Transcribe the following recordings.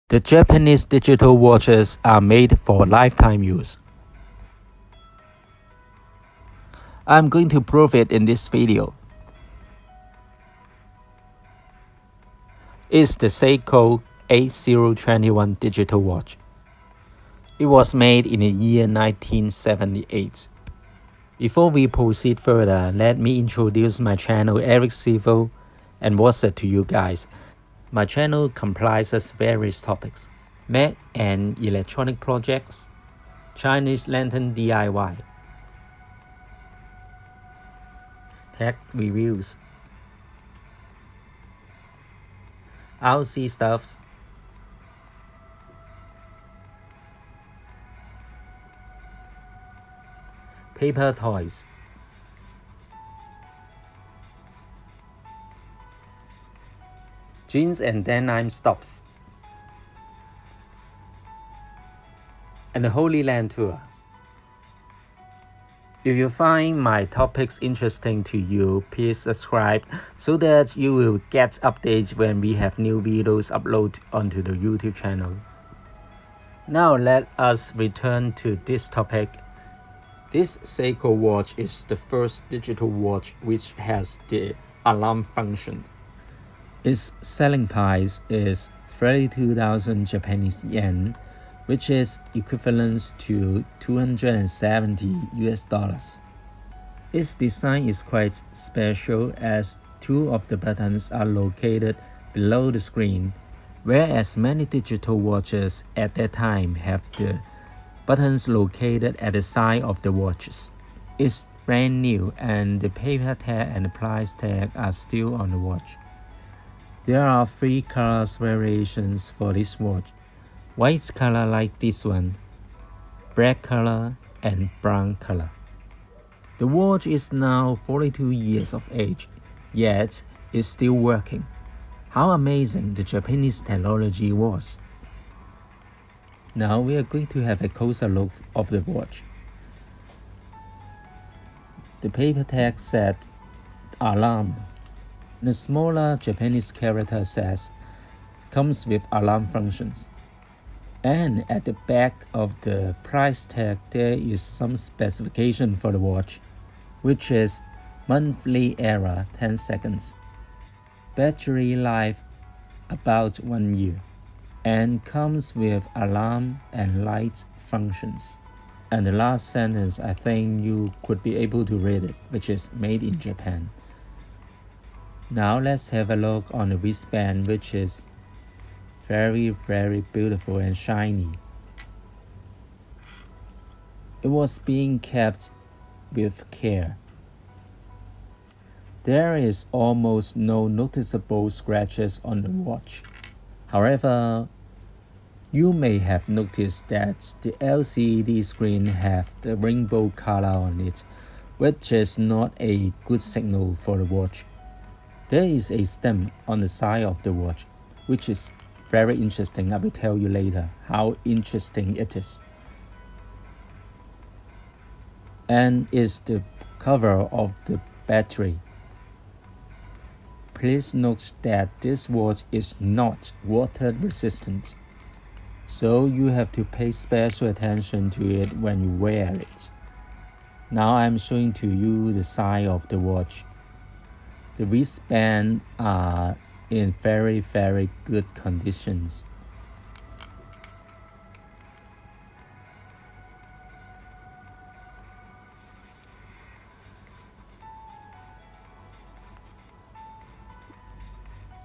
The Japanese digital watches are made for lifetime use. I'm going to prove it in this video. It's the Seiko 8021 digital watch. It was made in the year 1978. Before we proceed further, let me introduce my channel Eric Civil and what's it to you guys. My channel comprises various topics: Mac and electronic projects, Chinese lantern DIY, tech reviews, RC stuffs, paper toys, jeans and denim stuffs, and the Holy Land tour. If you find my topics interesting to you, please subscribe so that you will get updates when we have new videos uploaded onto the YouTube channel. Now let us return to this topic. This Seiko watch is the first digital watch which has the alarm function. Its selling price is 32,000 Japanese yen, which is equivalent to $270. Its design is quite special as two of the buttons are located below the screen, whereas many digital watches at that time have the buttons located at the side of the watches. It's brand new and the paper tag and the price tag are still on the watch. There are 3 colors variations for this watch: white color like this one, black color, and brown color. The watch is now 42 years of age, yet is still working. How amazing the Japanese technology was. Now we are going to have a closer look of the watch. The paper tag said alarm. The smaller Japanese character says comes with alarm functions. And at the back of the price tag there is some specification for the watch, which is monthly error 10 seconds, battery life about 1 year, and comes with alarm and light functions. And the last sentence, I think you could be able to read it, which is made in Japan. Now let's have a look on the wristband, which is very beautiful and shiny. It was being kept with care. There is almost no noticeable scratches on the watch. However, you may have noticed that the LCD screen have the rainbow color on it, which is not a good signal for the watch. There is a stamp on the side of the watch, which is very interesting. I will tell you later how interesting it is. And is the cover of the battery. Please note that this watch is not water resistant, so you have to pay special attention to it when you wear it. Now I'm showing to you the side of the watch. The wristbands are in very good conditions.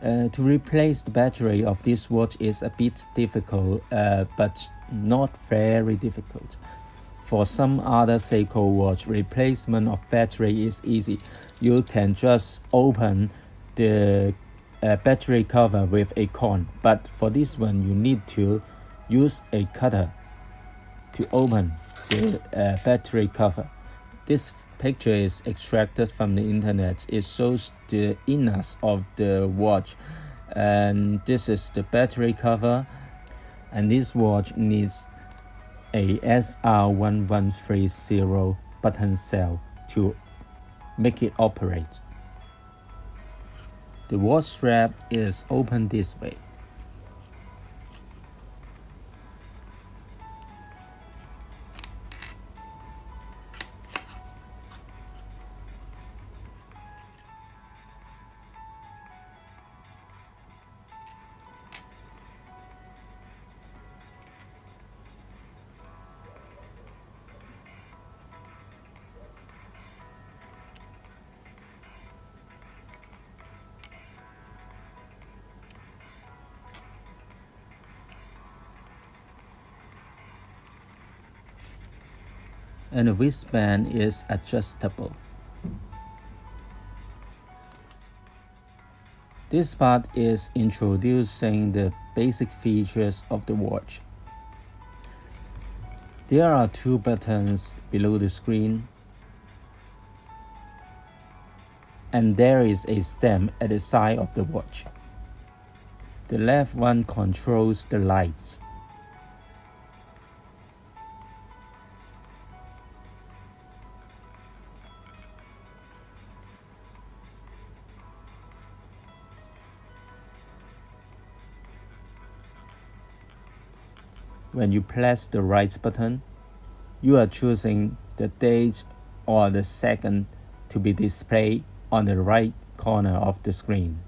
To replace the battery of this watch is a bit difficult, but not very difficult. For some other Seiko watch, replacement of battery is easy. You can just open the battery cover with a coin, but for this one you need to use a cutter to open the battery cover. This picture is extracted from the internet. It shows the inners of the watch, and this is the battery cover, and this watch needs a SR1130 button cell to make it operate. The watch strap is open this way. and the wristband is adjustable. This part is introducing the basic features of the watch. There are two buttons below the screen, and there is a stamp at the side of the watch. The left one controls the lights. When you press the right button, you are choosing the date or the second to be displayed on the right corner of the screen.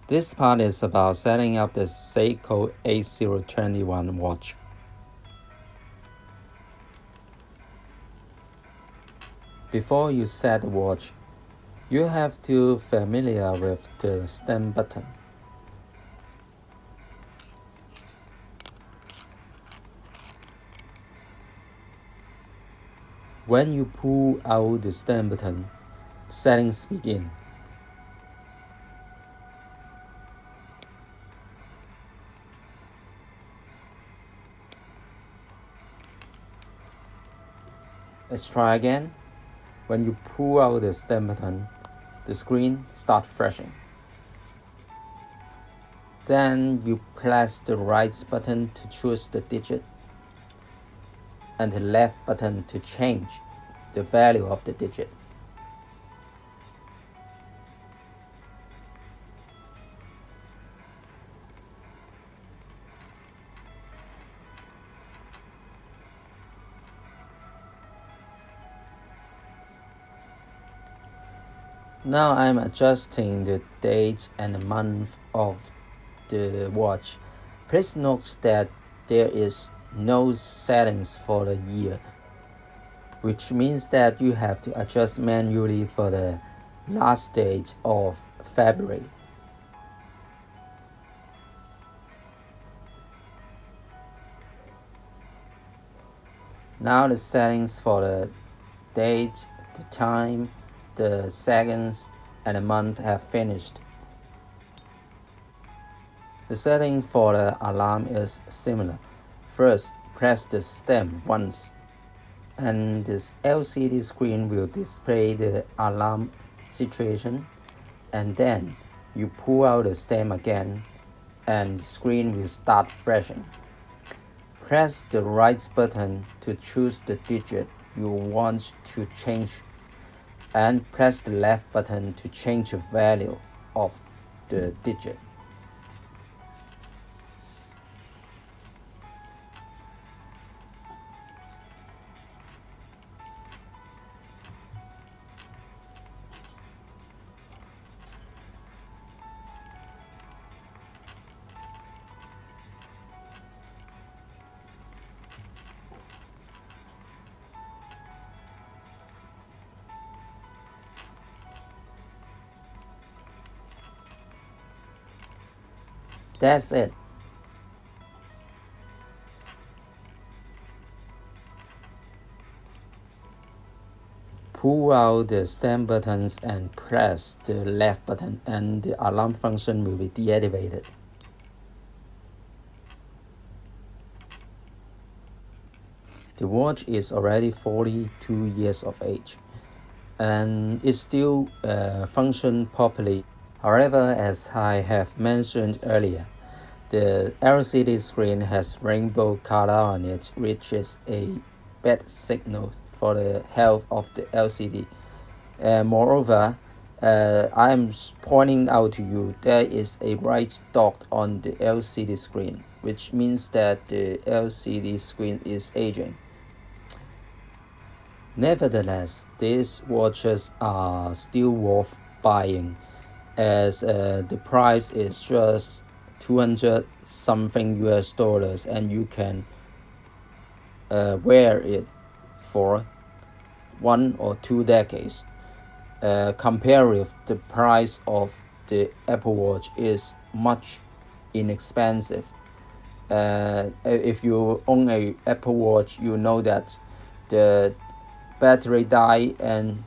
This part is about setting up the Seiko 8021 watch. Before you set the watch, you have to familiar with the stamp button. When you pull out the stamp button, settings begin. Let's try again. When you pull out the stamp button, the screen starts flashing. Then you press the right button to choose the digit and the left button to change the value of the digit. Now I'm adjusting the date and the month of the watch. Please note that there is no settings for the year, which means that you have to adjust manually for the last date of February. Now the settings for the date, the time, the seconds, and the month have finished. The setting for the alarm is similar. First, press the stamp once, and this LCD screen will display the alarm situation, and then you pull out the stamp again, and the screen will start flashing. Press the right button to choose the digit you want to change, and press the left button to change the value of the digit. That's it. Pull out the stamp buttons and press the left button, and the alarm function will be deactivated. The watch is already 42 years of age and it still functions properly. However, as I have mentioned earlier, the LCD screen has rainbow color on it, which is a bad signal for the health of the LCD. Moreover, I am pointing out to you there is a white dot on the LCD screen, which means that the LCD screen is aging. Nevertheless, these watches are still worth buying, as the price is just 200 something US dollars, and you can wear it for 1 or 2 decades. compare with the price of the Apple Watch is much inexpensive. If you own a Apple Watch, you know that the battery die, and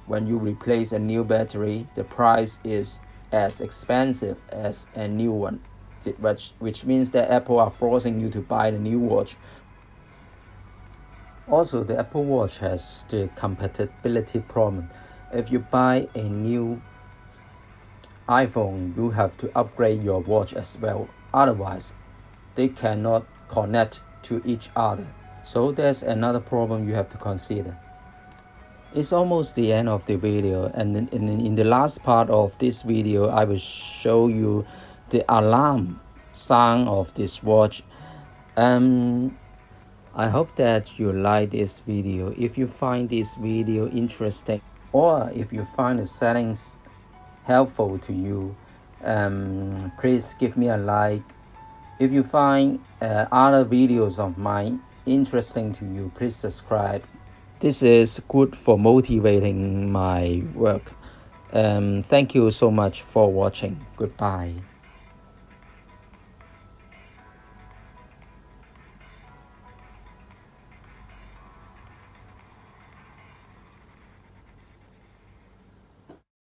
when you replace a new battery, the price is as expensive as a new one, which means that Apple are forcing you to buy the new watch. Also, the Apple Watch has the compatibility problem. If you buy a new iPhone, you have to upgrade your watch as well. Otherwise, they cannot connect to each other. So there's another problem you have to consider. It's almost the end of the video, and in the last part of this video, I will show you the alarm sound of this watch. I hope that you like this video. If you find this video interesting, or if you find the settings helpful to you, please give me a like. If you find other videos of mine interesting to you, please subscribe. This is good for motivating my work. Thank you so much for watching. Goodbye.